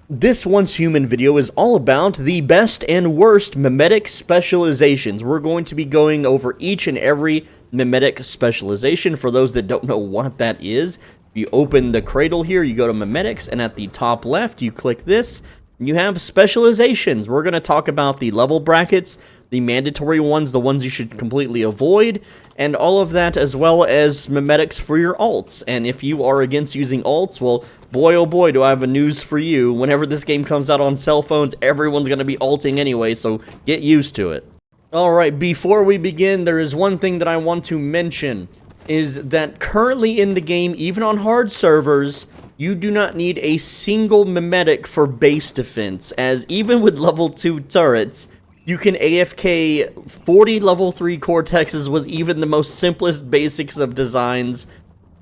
This Once Human video is all about the best and worst memetic specializations. We're going to be going over each and every memetic specialization. For those that don't know what that is, you open the cradle here, you go to Memetics, and at the top left, you click this. You have specializations. We're going to talk about the level brackets, the mandatory ones, the ones you should completely avoid, and all of that, as well as memetics for your alts. And if you are against using alts, well, boy oh boy, do I have a news for you. Whenever this game comes out on cell phones, everyone's going to be alting anyway, so get used to it. Alright, before we begin, there is one thing that I want to mention, is that currently in the game, even on hard servers, you do not need a single memetic for base defense, as even with level 2 turrets, you can AFK 40 level 3 Cortexes with even the most simplest basics of designs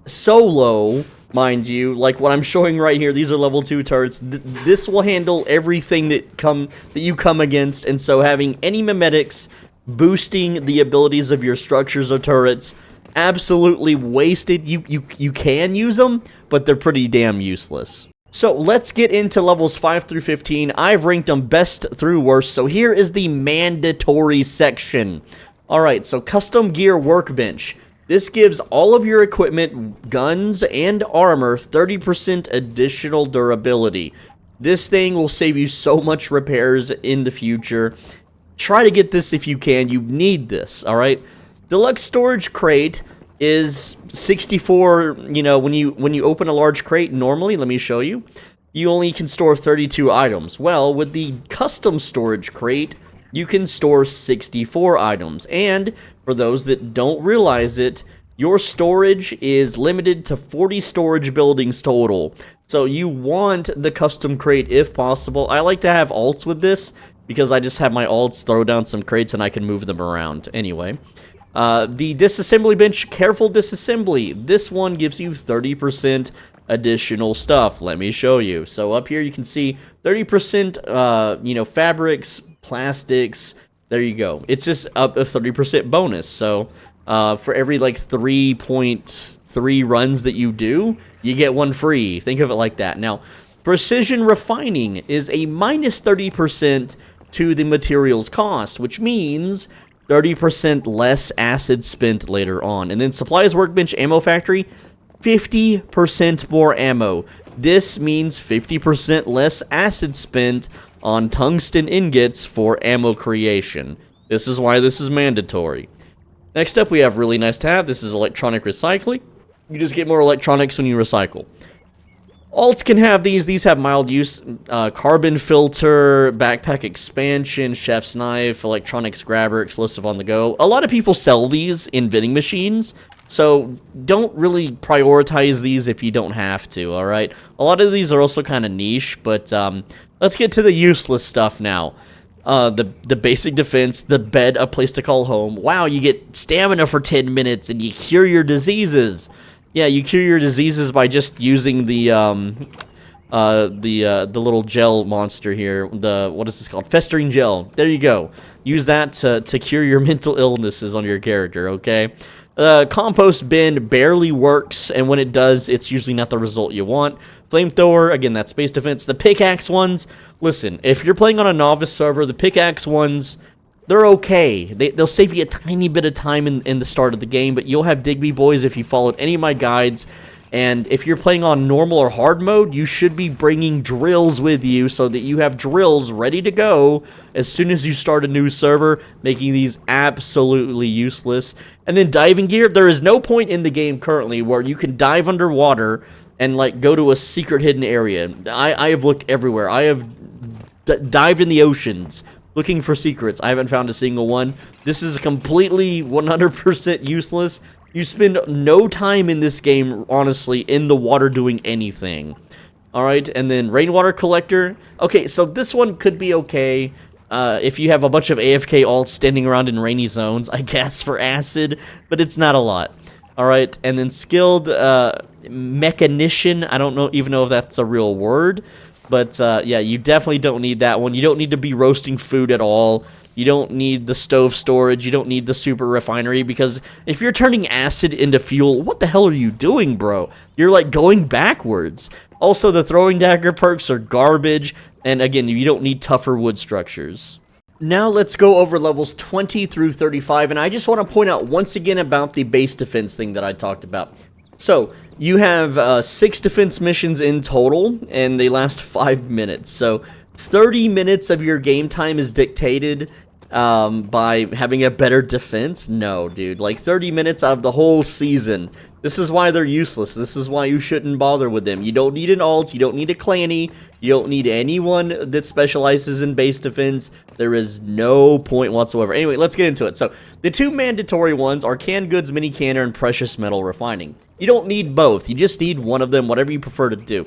solo, mind you. Like what I'm showing right here, these are level 2 turrets. This will handle everything that you come against, and so having any memetics boosting the abilities of your structures or turrets, absolutely wasted. You can use them, but they're pretty damn useless. So let's get into levels 5 through 15. I've ranked them best through worst, so here is the mandatory section. Alright, so custom gear workbench. This gives all of your equipment, guns, and armor 30% additional durability. This thing will save you so much repairs in the future. Try to get this if you can. You need this, alright? Deluxe storage crate is 64, when you open a large crate normally, let me show you, you only can store 32 items. Well, with the custom storage crate, you can store 64 items. And for those that don't realize it, your storage is limited to 40 storage buildings total. So you want the custom crate if possible. I like to have alts with this because I just have my alts throw down some crates and I can move them around. Anyway. The disassembly bench, careful disassembly. This one gives you 30% additional stuff. Let me show you. So up here you can see 30%, fabrics, plastics. There you go. It's just up a 30% bonus. So, for every like 3.3 runs that you do, you get one free. Think of it like that. Now, precision refining is a minus 30% to the materials cost, which means 30% less acid spent later on. And then supplies workbench ammo factory, 50% more ammo. This means 50% less acid spent on tungsten ingots for ammo creation. This is why this is mandatory. Next up, we have really nice to have. This is electronic recycling. You just get more electronics when you recycle. Alts can have these. These have mild use. Carbon filter, backpack expansion, chef's knife, electronics grabber, explosive on the go. A lot of people sell these in vending machines, so don't really prioritize these if you don't have to, alright? A lot of these are also kind of niche, but let's get to the useless stuff now. The basic defense, the bed, a place to call home. Wow, you get stamina for 10 minutes and you cure your diseases. Yeah, you cure your diseases by just using the little gel monster here. What is this called? Festering gel. There you go. Use that to cure your mental illnesses on your character, okay? Compost bin barely works, and when it does, it's usually not the result you want. Flamethrower, again, that's space defense. The pickaxe ones, listen, if you're playing on a novice server, the pickaxe ones, they're okay. They'll save you a tiny bit of time in the start of the game, but you'll have Digby boys if you followed any of my guides. And if you're playing on normal or hard mode, you should be bringing drills with you so that you have drills ready to go as soon as you start a new server, making these absolutely useless. And then diving gear, there is no point in the game currently where you can dive underwater and like go to a secret hidden area. I have looked everywhere. I have dived in the oceans looking for secrets. I haven't found a single one. This is completely 100% useless. You spend no time in this game, honestly, in the water doing anything. Alright, and then rainwater collector. Okay, so this one could be okay if you have a bunch of AFK alts standing around in rainy zones, I guess, for acid, but it's not a lot. Alright, and then skilled mechanician. I don't even know if that's a real word. But, yeah, you definitely don't need that one. You don't need to be roasting food at all. You don't need the stove storage. You don't need the super refinery, because if you're turning acid into fuel, what the hell are you doing, bro? You're like going backwards. Also, the throwing dagger perks are garbage. And again, you don't need tougher wood structures. Now let's go over levels 20 through 35, and I just want to point out once again about the base defense thing that I talked about. So, you have 6 defense missions in total, and they last 5 minutes. So, 30 minutes of your game time is dictated by having a better defense? No, dude. Like, 30 minutes out of the whole season. This is why they're useless. This is why you shouldn't bother with them. You don't need an alt. You don't need a clanny. You don't need anyone that specializes in base defense. There is no point whatsoever. Anyway, let's get into it. So, the 2 mandatory ones are canned goods, mini canner, and precious metal refining. You don't need both. You just need one of them, whatever you prefer to do.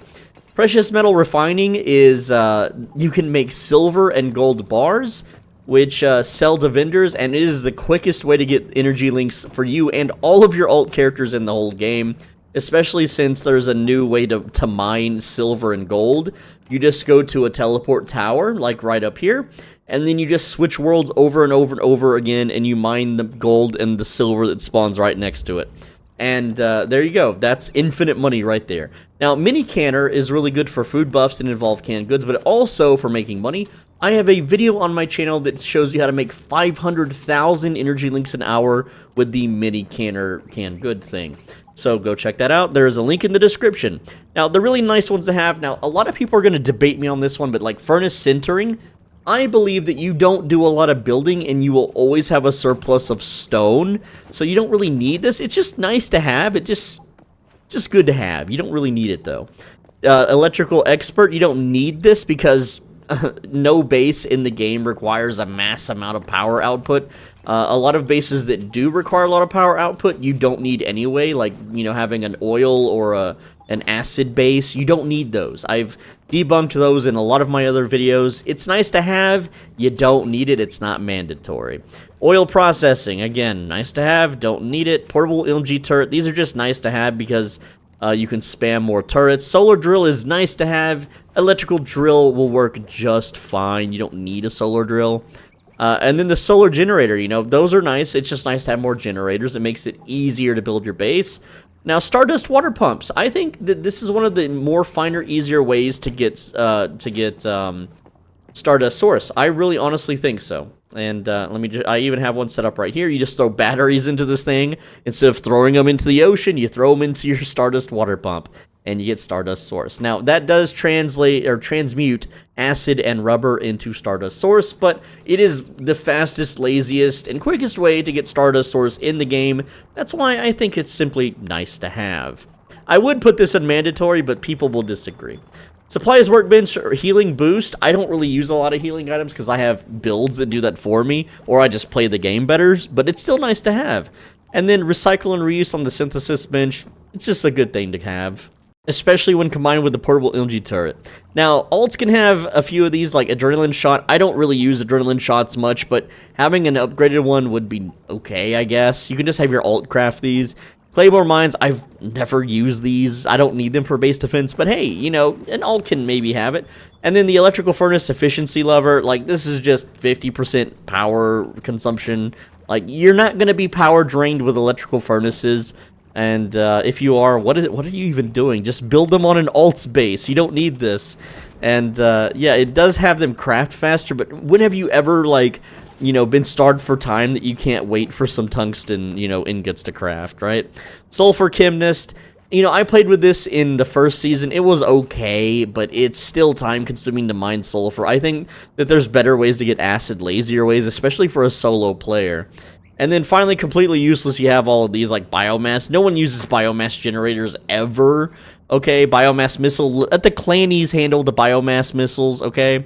Precious metal refining is, you can make silver and gold bars, which sell to vendors, and it is the quickest way to get energy links for you and all of your alt characters in the whole game, especially since there's a new way to mine silver and gold. You just go to a teleport tower, like right up here, and then you just switch worlds over and over and over again, and you mine the gold and the silver that spawns right next to it. And there you go. That's infinite money right there. Now, mini canner is really good for food buffs that involve canned goods, but also for making money. I have a video on my channel that shows you how to make 500,000 energy links an hour with the mini canner canned good thing. So go check that out. There is a link in the description. Now, the really nice ones to have. Now, a lot of people are going to debate me on this one, but like furnace sintering, I believe that you don't do a lot of building and you will always have a surplus of stone. So you don't really need this. It's just nice to have. It's just good to have. You don't really need it though. Electrical expert, you don't need this because no base in the game requires a mass amount of power output. A lot of bases that do require a lot of power output, you don't need anyway, like, you know, having an oil or an acid base. You don't need those. I've debunked those in a lot of my other videos. It's nice to have. You don't need it. It's not mandatory. Oil processing, again, nice to have. Don't need it. Portable LG turret. These are just nice to have because you can spam more turrets. Solar drill is nice to have. Electrical drill will work just fine. You don't need a solar drill. And then the solar generator, you know, those are nice. It's just nice to have more generators. It makes it easier to build your base. Now, Stardust water pumps. I think that this is one of the more finer, easier ways to get Stardust source. I really honestly think so. And I even have one set up right here. You just throw batteries into this thing. Instead of throwing them into the ocean, you throw them into your Stardust water pump, and you get Stardust source. Now, that does translate or transmute acid and rubber into Stardust source, but it is the fastest, laziest, and quickest way to get Stardust source in the game. That's why I think it's simply nice to have. I would put this in mandatory, but people will disagree. Supplies workbench or healing boost. I don't really use a lot of healing items because I have builds that do that for me, or I just play the game better, but it's still nice to have. And then recycle and reuse on the synthesis bench. It's just a good thing to have, especially when combined with the portable LG turret. Now, alts can have a few of these, like adrenaline shot. I don't really use adrenaline shots much, but having an upgraded one would be okay, I guess. You can just have your alt craft these. Claymore mines, I've never used these. I don't need them for base defense, but hey, you know, an alt can maybe have it. And then the electrical furnace efficiency lever, like this is just 50% power consumption. Like, you're not going to be power drained with electrical furnaces. And if you are, what are you even doing? Just build them on an alt's base. You don't need this. And yeah, it does have them craft faster, but when have you ever, like, you know, been starved for time that you can't wait for some tungsten, you know, ingots to craft, right? Sulfur chemist. You know, I played with this in the first season. It was okay, but it's still time-consuming to mine sulfur. I think that there's better ways to get acid, lazier ways, especially for a solo player. And then finally, completely useless, you have all of these, like biomass. No one uses biomass generators ever, okay? Biomass missile, let the clannies handle the biomass missiles, okay?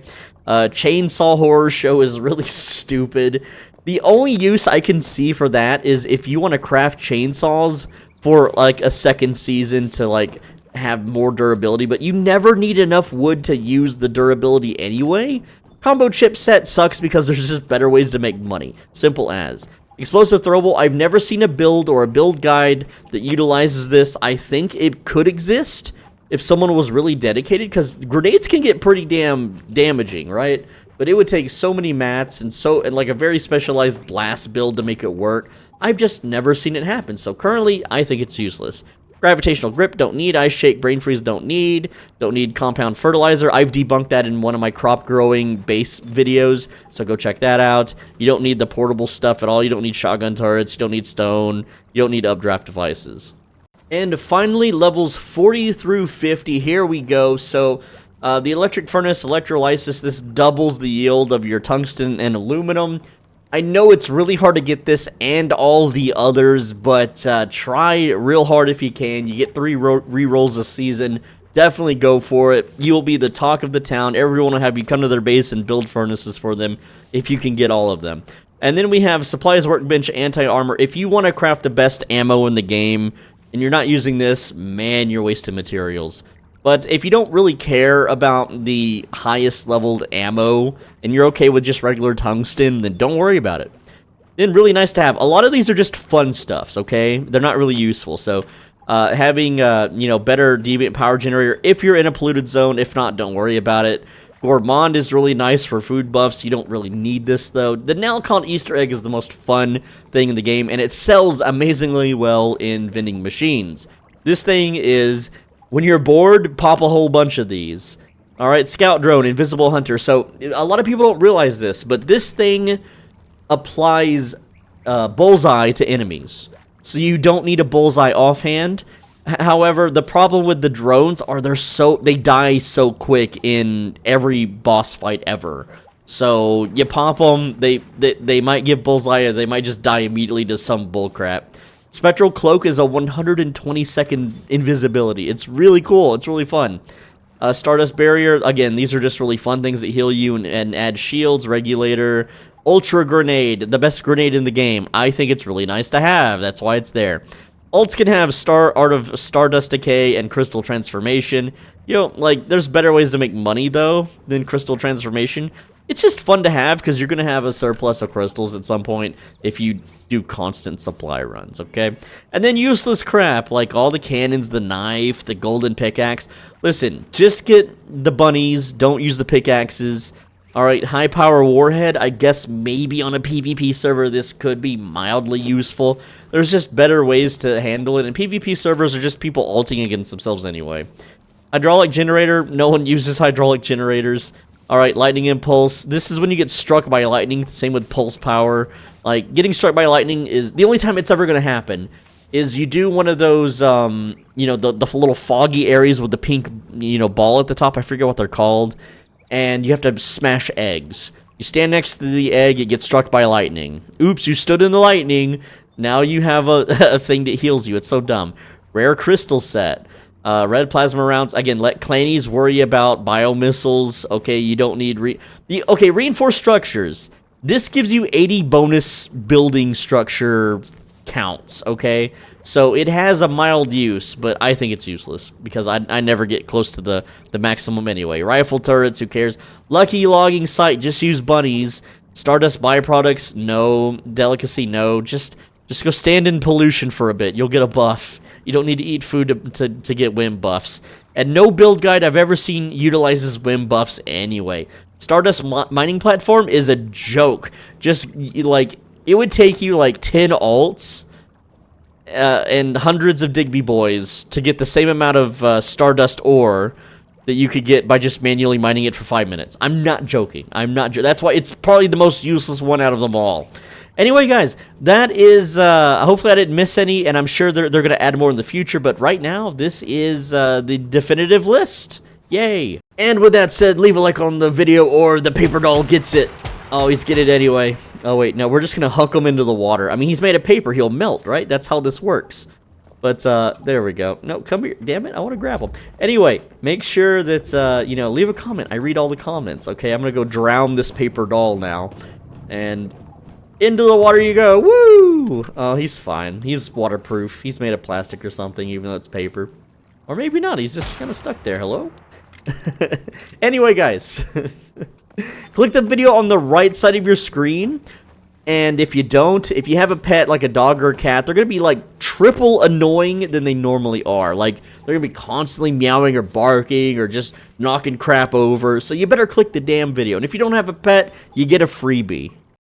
Chainsaw Horror Show is really stupid. The only use I can see for that is if you want to craft chainsaws for, like, a second season to, like, have more durability, but you never need enough wood to use the durability anyway. Combo chip set sucks because there's just better ways to make money. Simple as. Explosive throwable, I've never seen a build or a build guide that utilizes this. I think it could exist if someone was really dedicated, because grenades can get pretty damn damaging, right? but it would take so many mats and like a very specialized blast build to make it work. I've just never seen it happen, so currently I think it's useless. Gravitational grip, don't need. Ice shake, brain freeze, don't need. Don't need compound fertilizer. I've debunked that in one of my crop growing base videos, so go check that out. You don't need the portable stuff at all. You don't need shotgun turrets. You don't need stone. You don't need updraft devices. And finally, levels 40 through 50. Here we go. So the electric furnace, electrolysis, this doubles the yield of your tungsten and aluminum. I know it's really hard to get this and all the others, but try real hard if you can. You get 3 rerolls a season. Definitely go for it. You'll be the talk of the town. Everyone will have you come to their base and build furnaces for them if you can get all of them. And then we have supplies, workbench, anti-armor. If you want to craft the best ammo in the game and you're not using this, man, you're wasting materials. But if you don't really care about the highest leveled ammo, and you're okay with just regular tungsten, then don't worry about it. Then really nice to have. A lot of these are just fun stuffs, okay? They're not really useful, so having, better deviant power generator if you're in a polluted zone. If not, don't worry about it. Gourmand is really nice for food buffs. You don't really need this, though. The Nalcon Easter egg is the most fun thing in the game, and it sells amazingly well in vending machines. This thing is... when you're bored, pop a whole bunch of these. Alright, Scout Drone, Invisible Hunter. So, a lot of people don't realize this, but this thing applies bullseye to enemies. So you don't need a bullseye offhand. However, the problem with the drones are they die so quick in every boss fight ever. So, you pop them, they might give bullseye, or they might just die immediately to some bullcrap. Spectral Cloak is a 120-second invisibility. It's really cool. It's really fun. Stardust Barrier, again, these are just really fun things that heal you and add shields. Regulator. Ultra Grenade, the best grenade in the game. I think it's really nice to have. That's why it's there. Ults can have Art of Stardust Decay and Crystal Transformation. You know, like, there's better ways to make money, though, than Crystal Transformation. It's just fun to have, because you're going to have a surplus of crystals at some point if you do constant supply runs, okay? And then useless crap, like all the cannons, the knife, the golden pickaxe. Listen, just get the bunnies, don't use the pickaxes. Alright, high power warhead, I guess maybe on a PvP server this could be mildly useful. There's just better ways to handle it, and PvP servers are just people ulting against themselves anyway. Hydraulic generator, no one uses hydraulic generators. Alright, lightning impulse. This is when you get struck by lightning. Same with pulse power. Like, getting struck by lightning is... the only time it's ever going to happen is you do one of those, the little foggy areas with the pink, ball at the top. I forget what they're called. And you have to smash eggs. You stand next to the egg, it gets struck by lightning. Oops, you stood in the lightning. Now you have a thing that heals you. It's so dumb. Rare crystal set. Red plasma rounds. Again, let clannies worry about biomissiles. Okay, you don't need reinforced structures. This gives you 80 bonus building structure counts, okay? So it has a mild use, but I think it's useless because I never get close to the maximum anyway. Rifle turrets, who cares? Lucky logging site, just use bunnies. Stardust byproducts, no. Delicacy, no. Just go stand in pollution for a bit. You'll get a buff. You don't need to eat food to get whim buffs. And no build guide I've ever seen utilizes whim buffs anyway. Stardust mining platform is a joke. Just, like, it would take you, like, 10 alts and hundreds of Digby boys to get the same amount of Stardust ore that you could get by just manually mining it for 5 minutes. I'm not joking. That's why it's probably the most useless one out of them all. Anyway, guys, that is, hopefully I didn't miss any, and I'm sure they're going to add more in the future, but right now, this is the definitive list. Yay. And with that said, leave a like on the video or the paper doll gets it. Oh, he's get it anyway. Oh, wait, no, we're just going to huck him into the water. I mean, he's made of paper. He'll melt, right? That's how this works. But, there we go. No, come here. Damn it, I want to grab him. Anyway, make sure that, leave a comment. I read all the comments, okay? I'm going to go drown this paper doll now. And... into the water you go. Woo! Oh, he's fine. He's waterproof. He's made of plastic or something, even though it's paper. Or maybe not. He's just kind of stuck there. Hello? Anyway, guys. Click the video on the right side of your screen And if you don't, if you have a pet like a dog or a cat, they're going to be like triple annoying than they normally are. Like, they're going to be constantly meowing or barking or just knocking crap over. So you better click the damn video. And if you don't have a pet, you get a freebie.